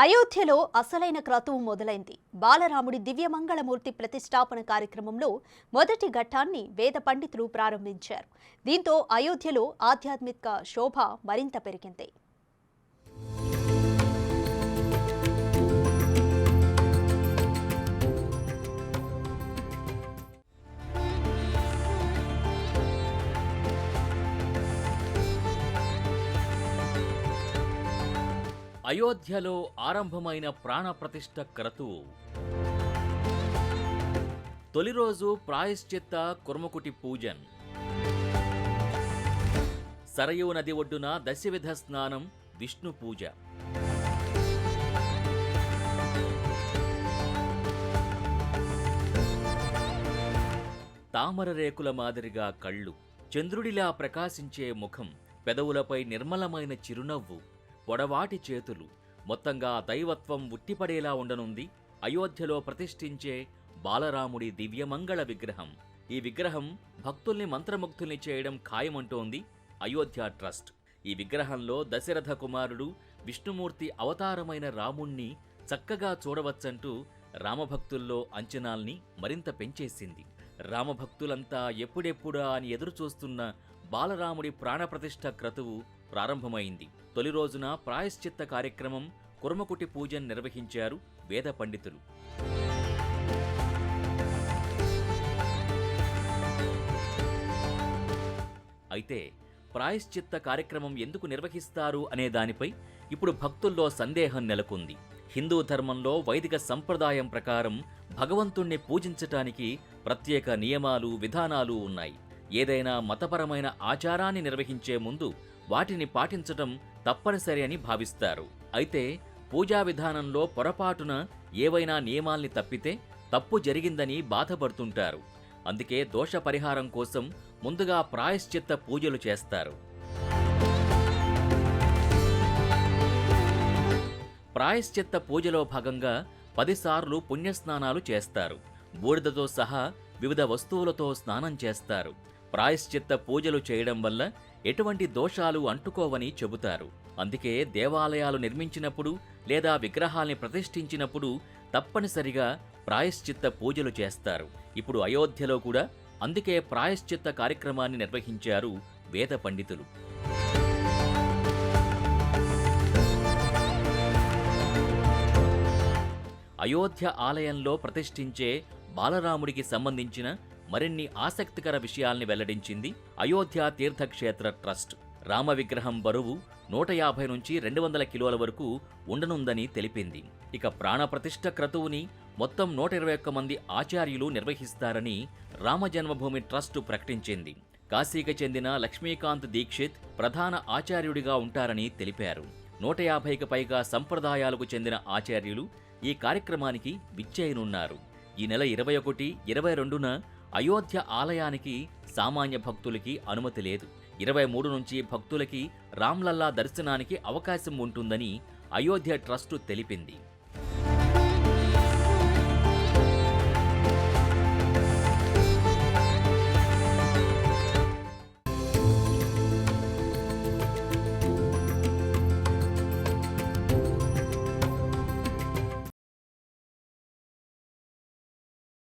అయోధ్యలో అసలైన క్రతువు మొదలైంది. బాలరాముడి దివ్యమంగళమూర్తి ప్రతిష్టాపన కార్యక్రమంలో మొదటి ఘట్టాన్ని వేద పండితులు ప్రారంభించారు. దీంతో అయోధ్యలో ఆధ్యాత్మిక శోభ మరింత పెరిగింది. అయోధ్యలో ఆరంభమైన ప్రాణప్రతిష్ఠ క్రతువు. తొలి రోజు ప్రాయశ్చిత్త కుర్మకుటి పూజన్. సరయూ నది ఒడ్డున దశవిధ స్నానం, విష్ణు పూజ. తామర రేకుల మాదిరిగా కళ్ళు, చంద్రుడిలా ప్రకాశించే ముఖం, పెదవులపై నిర్మలమైన చిరునవ్వు, పొడవాటి చేతులు, మొత్తంగా దైవత్వం ఉట్టిపడేలా ఉండనుంది అయోధ్యలో ప్రతిష్ఠించే బాలరాముడి దివ్యమంగళ విగ్రహం. ఈ విగ్రహం భక్తుల్ని మంత్రముగ్ధుల్ని చేయడం ఖాయమంటోంది అయోధ్య ట్రస్ట్. ఈ విగ్రహంలో దశరథ కుమారుడు విష్ణుమూర్తి అవతారమైన రాముణ్ణి చక్కగా చూడవచ్చంటూ రామభక్తుల్లో అంచనాల్ని మరింత పెంచేసింది. రామభక్తులంతా ఎప్పుడెప్పుడా అని ఎదురుచూస్తున్న బాలరాముడి ప్రాణప్రతిష్ఠ క్రతువు ప్రారంభమైంది. తొలి రోజున ప్రాయశ్చిత్త కార్యక్రమం, కుర్మకుటి పూజను నిర్వహించారు వేద పండితులు. అయితే ప్రాయశ్చిత్త కార్యక్రమం ఎందుకు నిర్వహిస్తారు అనే దానిపై ఇప్పుడు భక్తుల్లో సందేహం నెలకొంది. హిందూ ధర్మంలో వైదిక సంప్రదాయం ప్రకారం భగవంతుణ్ణి పూజించటానికి ప్రత్యేక నియమాలు, విధానాలు ఉన్నాయి. ఏదైనా మతపరమైన ఆచారాన్ని నిర్వహించే ముందు వాటిని పాటించటం తప్పనిసరి అని భావిస్తారు. అయితే పూజా విధానంలో పొరపాటున ఏవైనా నియమాల్ని తప్పితే తప్పు జరిగిందని బాధపడుతుంటారు. అందుకే దోష పరిహారం కోసం ముందుగా ప్రాయశ్చిత్త పూజలు చేస్తారు. ప్రాయశ్చిత్త పూజలో భాగంగా 10 సార్లు పుణ్యస్నానాలు చేస్తారు. బూడిదతో సహా వివిధ వస్తువులతో స్నానం చేస్తారు. ప్రాయశ్చిత్త పూజలు చేయడం వల్ల ఎటువంటి దోషాలు అంటుకోవని చెబుతారు. అందుకే దేవాలయాలు నిర్మించినప్పుడు లేదా విగ్రహాల్ని ప్రతిష్ఠించినప్పుడు తప్పనిసరిగా ప్రాయశ్చిత్త పూజలు చేస్తారు. ఇప్పుడు అయోధ్యలో కూడా అందుకే ప్రాయశ్చిత్త కార్యక్రమాన్ని నిర్వహించారు వేద పండితులు. అయోధ్య ఆలయంలో ప్రతిష్ఠించే బాలరాముడికి సంబంధించిన మరిన్ని ఆసక్తికర విషయాల్ని వెల్లడించింది అయోధ్య తీర్థక్షేత్ర ట్రస్ట్. రామ విగ్రహం బరువు 150 నుంచి 200 కిలోల వరకు ఉండనుందని తెలిపింది. ఇక ప్రాణప్రతిష్ఠ క్రతువుని మొత్తం 121 మంది ఆచార్యులు నిర్వహిస్తారని రామజన్మభూమి ట్రస్టు ప్రకటించింది. కాశీకి చెందిన లక్ష్మీకాంత్ దీక్షిత్ ప్రధాన ఆచార్యుడిగా ఉంటారని తెలిపారు. 150కి పైగా సంప్రదాయాలకు చెందిన ఆచార్యులు ఈ కార్యక్రమానికి విచ్చేయనున్నారు. ఈ నెల 21, 22న అయోధ్య ఆలయానికి సామాన్య భక్తులకి అనుమతి లేదు. 23 నుంచి భక్తులకి రామ్లల్లా దర్శనానికి అవకాశం ఉంటుందని అయోధ్య ట్రస్టు తెలిపింది.